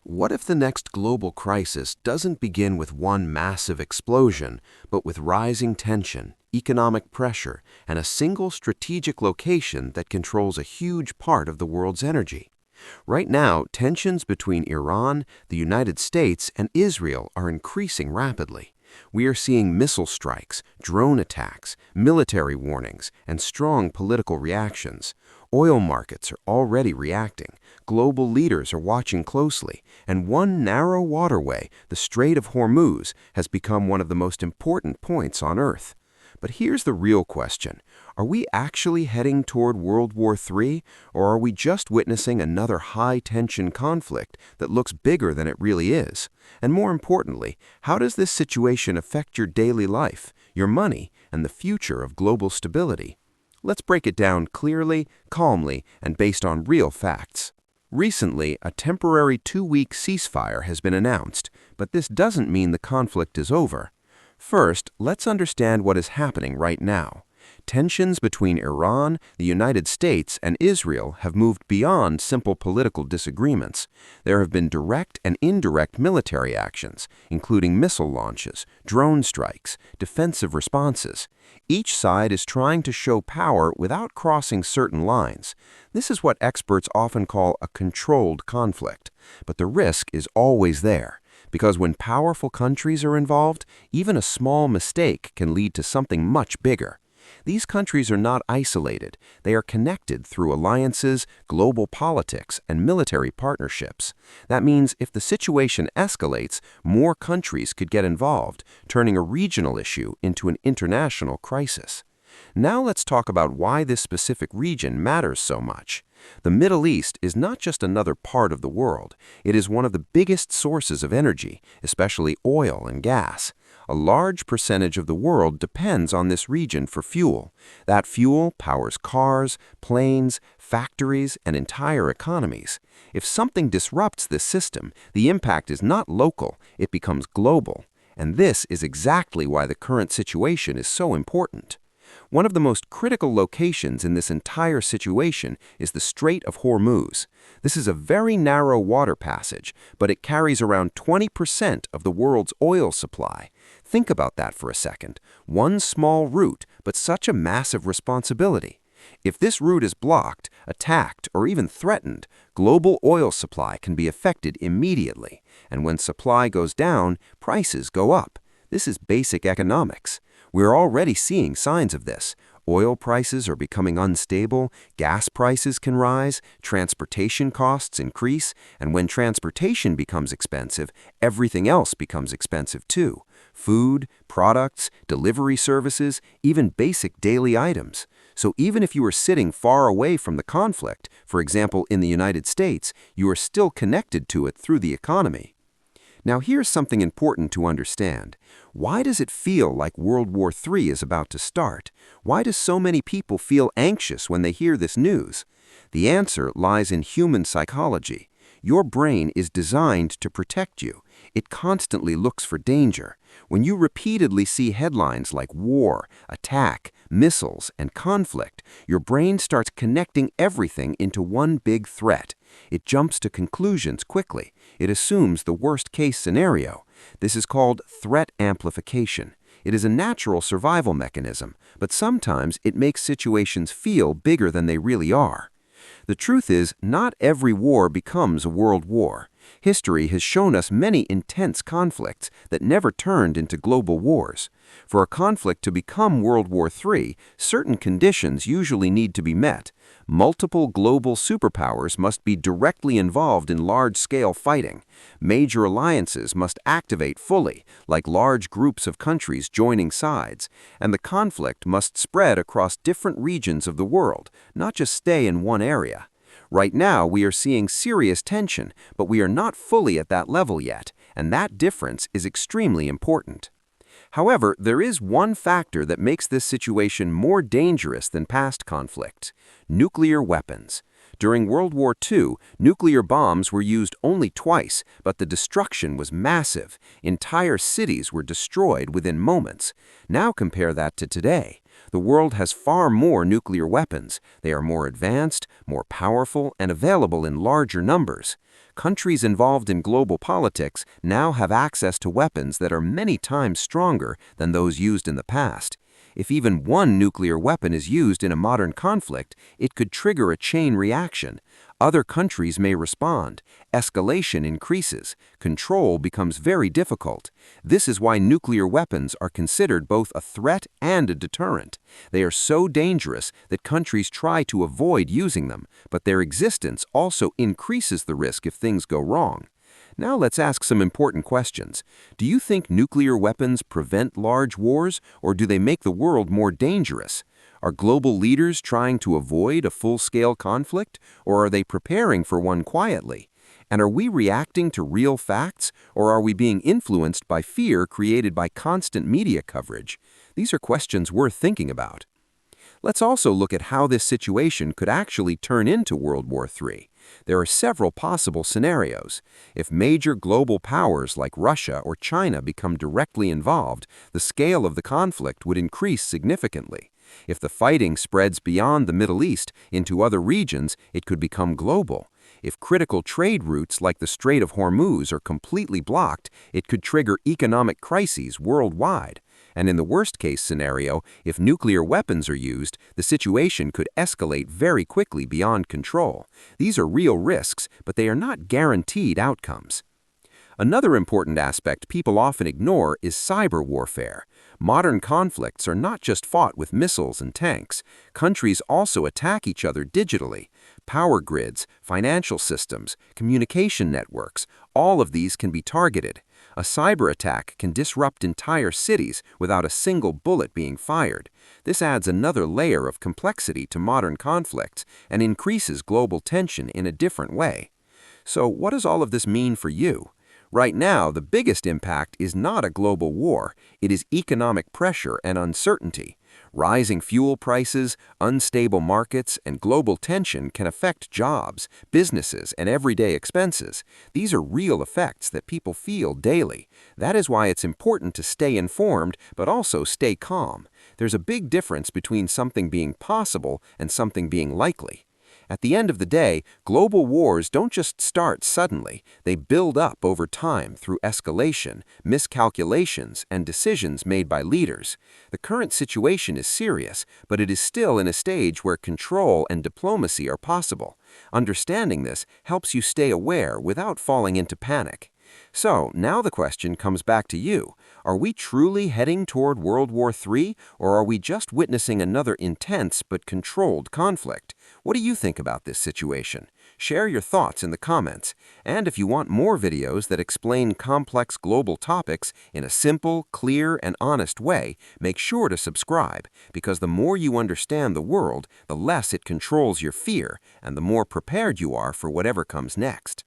What if the next global crisis doesn't begin with one massive explosion, but with rising tension, economic pressure, and a single strategic location that controls a huge part of the world's energy? Right now, tensions between Iran, the United States, and Israel are increasing rapidly. We are seeing missile strikes, drone attacks, military warnings, and strong political reactions. Oil markets are already reacting, global leaders are watching closely, and one narrow waterway, the Strait of Hormuz, has become one of the most important points on Earth. But here's the real question. Are we actually heading toward World War III, or are we just witnessing another high-tension conflict that looks bigger than it really is? And more importantly, how does this situation affect your daily life, your money, and the future of global stability? Let's break it down clearly, calmly, and based on real facts. Recently, a temporary 2-week ceasefire has been announced, but this doesn't mean the conflict is over. First, let's understand what is happening right now. Tensions between Iran, the United States, and Israel have moved beyond simple political disagreements. There have been direct and indirect military actions, including missile launches, drone strikes, defensive responses. Each side is trying to show power without crossing certain lines. This is what experts often call a controlled conflict. But the risk is always there, because when powerful countries are involved, even a small mistake can lead to something much bigger. These countries are not isolated. They are connected through alliances, global politics, and military partnerships. That means if the situation escalates, more countries could get involved, turning a regional issue into an international crisis. Now let's talk about why this specific region matters so much. The Middle East is not just another part of the world. It is one of the biggest sources of energy, especially oil and gas. A large percentage of the world depends on this region for fuel. That fuel powers cars, planes, factories, and entire economies. If something disrupts this system, the impact is not local, it becomes global. And this is exactly why the current situation is so important. One of the most critical locations in this entire situation is the Strait of Hormuz. This is a very narrow water passage, but it carries around 20% of the world's oil supply. Think about that for a second. One small route, but such a massive responsibility. If this route is blocked, attacked, or even threatened, global oil supply can be affected immediately. And when supply goes down, prices go up. This is basic economics. We're already seeing signs of this. Oil prices are becoming unstable, gas prices can rise, transportation costs increase, and when transportation becomes expensive, everything else becomes expensive too. Food, products, delivery services, even basic daily items. So even if you are sitting far away from the conflict, for example in the United States, you are still connected to it through the economy. Now here's something important to understand. Why does it feel like World War III is about to start? Why do so many people feel anxious when they hear this news? The answer lies in human psychology. Your brain is designed to protect you. It constantly looks for danger. When you repeatedly see headlines like war, attack, missiles, and conflict, your brain starts connecting everything into one big threat. It jumps to conclusions quickly. It assumes the worst-case scenario. This is called threat amplification. It is a natural survival mechanism, but sometimes it makes situations feel bigger than they really are. The truth is, not every war becomes a world war. History has shown us many intense conflicts that never turned into global wars. For a conflict to become World War III, certain conditions usually need to be met. Multiple global superpowers must be directly involved in large-scale fighting. Major alliances must activate fully, like large groups of countries joining sides. And the conflict must spread across different regions of the world, not just stay in one area. Right now, we are seeing serious tension, but we are not fully at that level yet, and that difference is extremely important. However, there is one factor that makes this situation more dangerous than past conflicts: nuclear weapons. During World War II, nuclear bombs were used only twice, but the destruction was massive. Entire cities were destroyed within moments. Now compare that to today. The world has far more nuclear weapons. They are more advanced, more powerful, and available in larger numbers. countries involved in global politics now have access to weapons that are many times stronger than those used in the past. If even one nuclear weapon is used in a modern conflict, it could trigger a chain reaction. Other countries may respond. Escalation increases. Control becomes very difficult. This is why nuclear weapons are considered both a threat and a deterrent. They are so dangerous that countries try to avoid using them, but their existence also increases the risk if things go wrong. Now let's ask some important questions. Do you think nuclear weapons prevent large wars, or do they make the world more dangerous? Are global leaders trying to avoid a full-scale conflict, or are they preparing for one quietly? And are we reacting to real facts, or are we being influenced by fear created by constant media coverage? These are questions worth thinking about. Let's also look at how this situation could actually turn into World War III. There are several possible scenarios. If major global powers like Russia or China become directly involved, the scale of the conflict would increase significantly. If the fighting spreads beyond the Middle East into other regions, it could become global. If critical trade routes like the Strait of Hormuz are completely blocked, it could trigger economic crises worldwide. And in the worst-case scenario, if nuclear weapons are used, the situation could escalate very quickly beyond control. These are real risks, but they are not guaranteed outcomes. Another important aspect people often ignore is cyber warfare. Modern conflicts are not just fought with missiles and tanks. Countries also attack each other digitally. Power grids, financial systems, communication networks, all of these can be targeted. A cyber attack can disrupt entire cities without a single bullet being fired. This adds another layer of complexity to modern conflicts and increases global tension in a different way. So what does all of this mean for you? Right now, the biggest impact is not a global war, it is economic pressure and uncertainty. Rising fuel prices, unstable markets, and global tension can affect jobs, businesses, and everyday expenses. These are real effects that people feel daily. That is why it's important to stay informed, but also stay calm. There's a big difference between something being possible and something being likely. At the end of the day, global wars don't just start suddenly. They build up over time through escalation, miscalculations, and decisions made by leaders. The current situation is serious, but it is still in a stage where control and diplomacy are possible. Understanding this helps you stay aware without falling into panic. So, now the question comes back to you. Are we truly heading toward World War III, or are we just witnessing another intense but controlled conflict? What do you think about this situation? Share your thoughts in the comments. And if you want more videos that explain complex global topics in a simple, clear, and honest way, make sure to subscribe, because the more you understand the world, the less it controls your fear, and the more prepared you are for whatever comes next.